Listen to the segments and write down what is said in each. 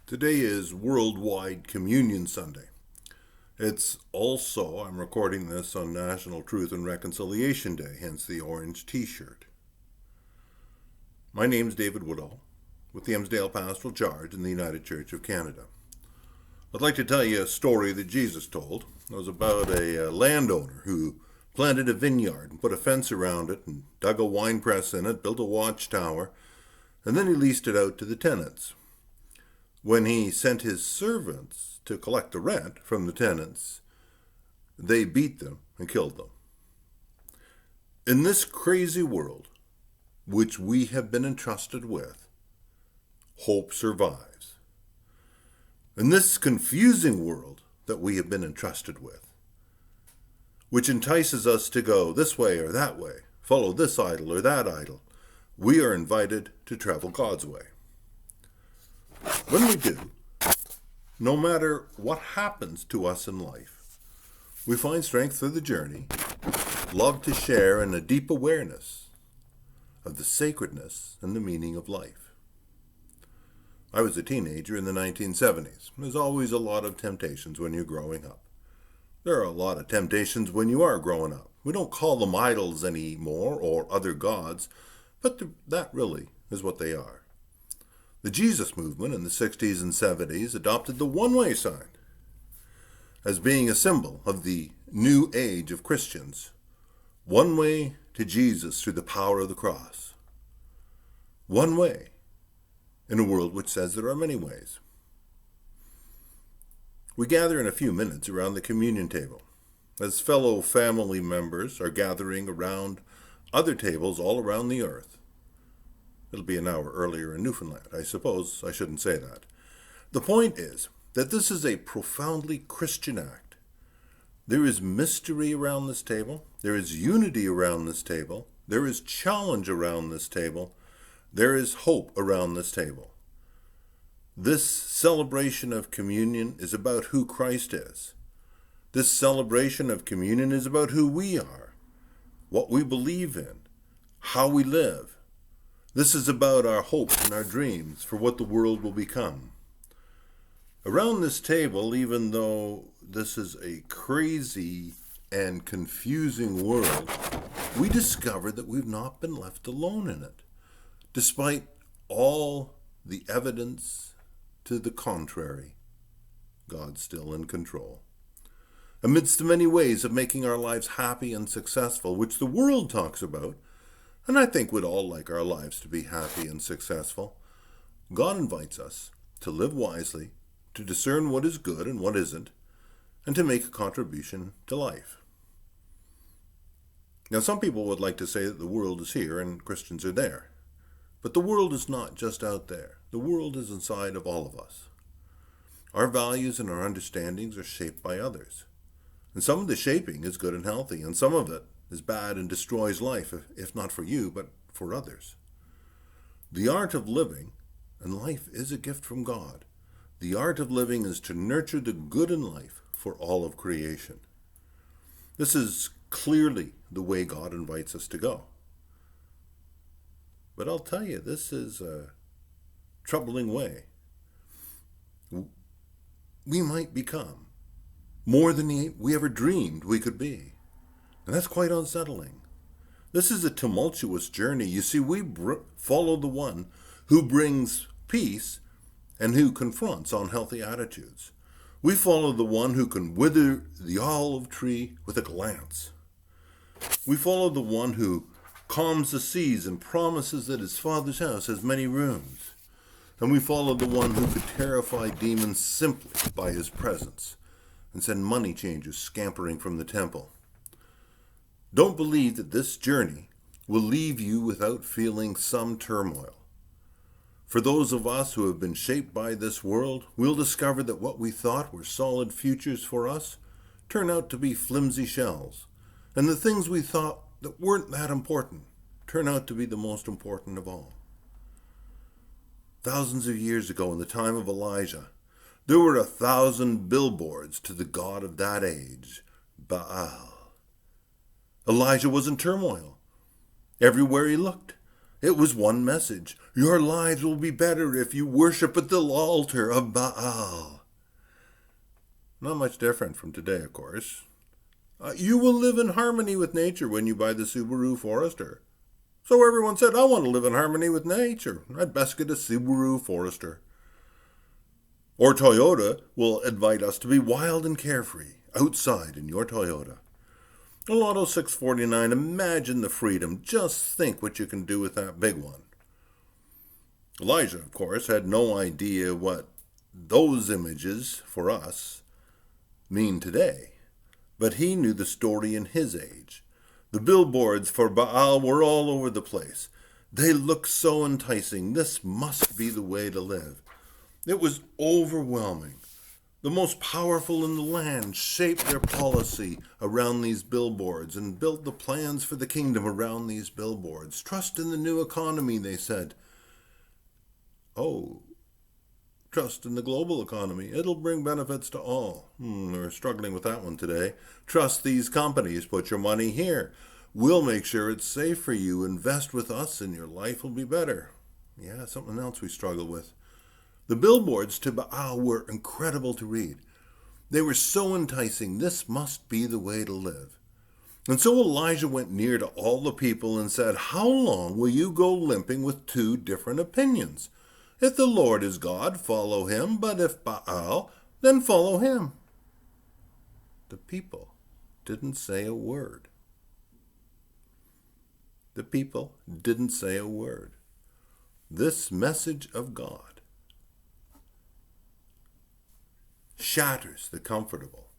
Today is Worldwide Communion Sunday. It's also, I'm recording this on National Truth and Reconciliation Day, hence the orange t-shirt. My name's David Woodall with the Emsdale Pastoral Charge in the United Church of Canada. I'd like to tell you a story that Jesus told. It was about a landowner who planted a vineyard and put a fence around it and dug a wine press in it, built a watchtower, and then he leased it out to the tenants. When he sent his servants to collect the rent from the tenants, they beat them and killed them. In this crazy world, which we have been entrusted with, hope survives. In this confusing world that we have been entrusted with, which entices us to go this way or that way, follow this idol or that idol, we are invited to travel God's way. When we do, no matter what happens to us in life, we find strength through the journey, love to share, and a deep awareness of the sacredness and the meaning of life. I was a teenager in the 1970s. There's always a lot of temptations when you're growing up. There are a lot of temptations when you are growing up. We don't call them idols anymore or other gods, but that really is what they are. The Jesus movement in the 60s and 70s adopted the one-way sign as being a symbol of the new age of Christians. One way to Jesus through the power of the cross. One way in a world which says there are many ways. We gather in a few minutes around the communion table as fellow family members are gathering around other tables all around the earth. It'll be an hour earlier in Newfoundland. I suppose I shouldn't say that. The point is that this is a profoundly Christian act. There is mystery around this table. There is unity around this table. There is challenge around this table. There is hope around this table. This celebration of communion is about who Christ is. This celebration of communion is about who we are, what we believe in, how we live. This is about our hopes and our dreams for what the world will become. Around this table, even though this is a crazy and confusing world, we discover that we've not been left alone in it, despite all the evidence to the contrary. God's still in control. Amidst the many ways of making our lives happy and successful, which the world talks about, and I think we'd all like our lives to be happy and successful, God invites us to live wisely, to discern what is good and what isn't, and to make a contribution to life. Now, some people would like to say that the world is here and Christians are there. But the world is not just out there. The world is inside of all of us. Our values and our understandings are shaped by others. And some of the shaping is good and healthy, and some of it is bad and destroys life, if not for you, but for others. The art of living, and life is a gift from God, the art of living is to nurture the good in life for all of creation. This is clearly the way God invites us to go. But I'll tell you, this is a troubling way. We might become more than we ever dreamed we could be. And that's quite unsettling. This is a tumultuous journey. You see, we follow the one who brings peace and who confronts unhealthy attitudes. We follow the one who can wither the olive tree with a glance. We follow the one who calms the seas and promises that his Father's house has many rooms. And we follow the one who could terrify demons simply by his presence and send money changers scampering from the temple. Don't believe that this journey will leave you without feeling some turmoil. For those of us who have been shaped by this world, we'll discover that what we thought were solid futures for us turn out to be flimsy shells. And the things we thought that weren't that important turn out to be the most important of all. Thousands of years ago, in the time of Elijah, there were 1,000 billboards to the god of that age, Baal. Elijah was in turmoil. Everywhere he looked, It was one message. Your lives will be better if you worship at the altar of Baal. Not much different from today, of course. You will live in harmony with nature when you buy the Subaru Forester. So everyone said, I want to live in harmony with nature. I'd best get a Subaru Forester. Or Toyota will invite us to be wild and carefree outside in your Toyota. A Lotto 649, imagine the freedom. Just think what you can do with that big one. Elijah, of course, had no idea what those images for us mean today. But he knew the story in his age. The billboards for Baal were all over the place. They looked so enticing. This must be the way to live. It was overwhelming. The most powerful in the land shaped their policy around these billboards and built the plans for the kingdom around these billboards. Trust in the new economy, they said. Oh, trust in the global economy. It'll bring benefits to all. We're struggling with that one today. Trust these companies. Put your money here. We'll make sure it's safe for you. Invest with us and your life will be better. Yeah, something else we struggle with. The billboards to Baal were incredible to read. They were so enticing. This must be the way to live. And so Elijah went near to all the people and said, how long will you go limping with two different opinions? If the Lord is God, follow him, but if Baal, then follow him. The people didn't say a word. The people didn't say a word. This message of God shatters the comfortable,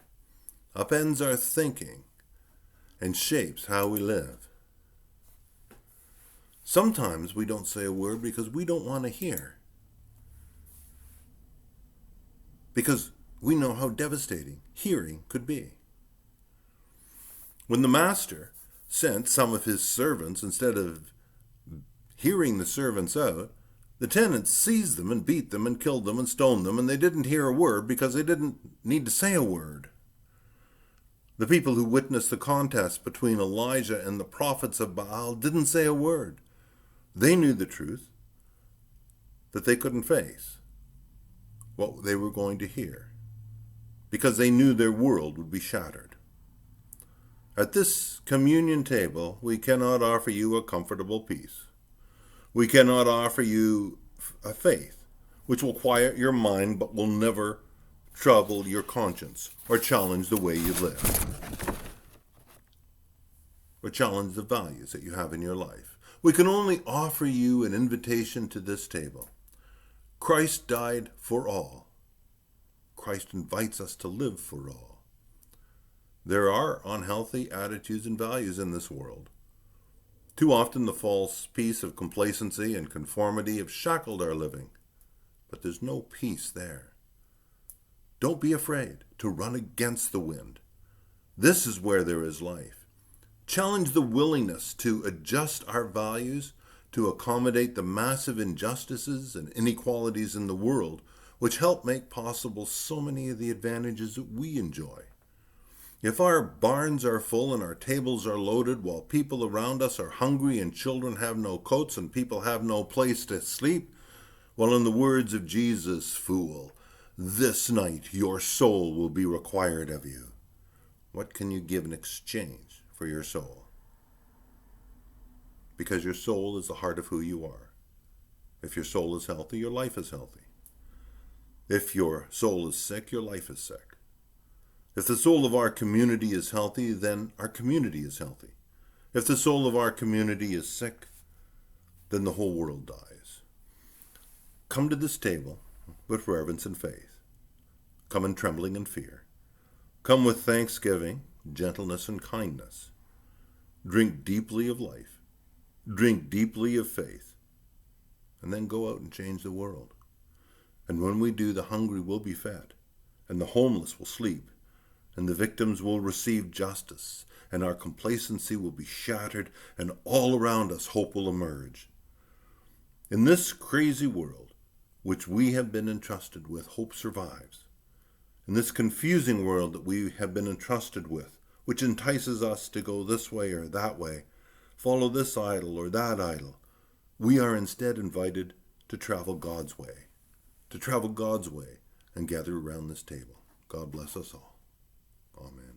upends our thinking, and shapes how we live. Sometimes we don't say a word because we don't want to hear. Because we know how devastating hearing could be. When the master sent some of his servants, instead of hearing the servants out, the tenants seized them and beat them and killed them and stoned them, and they didn't hear a word because they didn't need to say a word. The people who witnessed the contest between Elijah and the prophets of Baal didn't say a word. They knew the truth that they couldn't face, what they were going to hear, because they knew their world would be shattered. At this communion table, we cannot offer you a comfortable peace. We cannot offer you a faith which will quiet your mind but will never trouble your conscience or challenge the way you live or challenge the values that you have in your life. We can only offer you an invitation to this table. Christ died for all. Christ invites us to live for all. There are unhealthy attitudes and values in this world. Too often the false peace of complacency and conformity have shackled our living, but there's no peace there. Don't be afraid to run against the wind. This is where there is life. Challenge the willingness to adjust our values to accommodate the massive injustices and inequalities in the world, which help make possible so many of the advantages that we enjoy. If our barns are full and our tables are loaded while people around us are hungry and children have no coats and people have no place to sleep, well, in the words of Jesus, fool, this night your soul will be required of you. What can you give in exchange for your soul? Because your soul is the heart of who you are. If your soul is healthy, your life is healthy. If your soul is sick, your life is sick. If the soul of our community is healthy, then our community is healthy. If the soul of our community is sick, then the whole world dies. Come to this table with reverence and faith. Come in trembling and fear. Come with thanksgiving, gentleness, and kindness. Drink deeply of life. Drink deeply of faith. And then go out and change the world. And when we do, the hungry will be fed, and the homeless will sleep, and the victims will receive justice, and our complacency will be shattered, and all around us hope will emerge. In this crazy world, which we have been entrusted with, hope survives. In this confusing world that we have been entrusted with, which entices us to go this way or that way, follow this idol or that idol, We are instead invited to travel God's way, and gather around this table. God bless us all. Amen.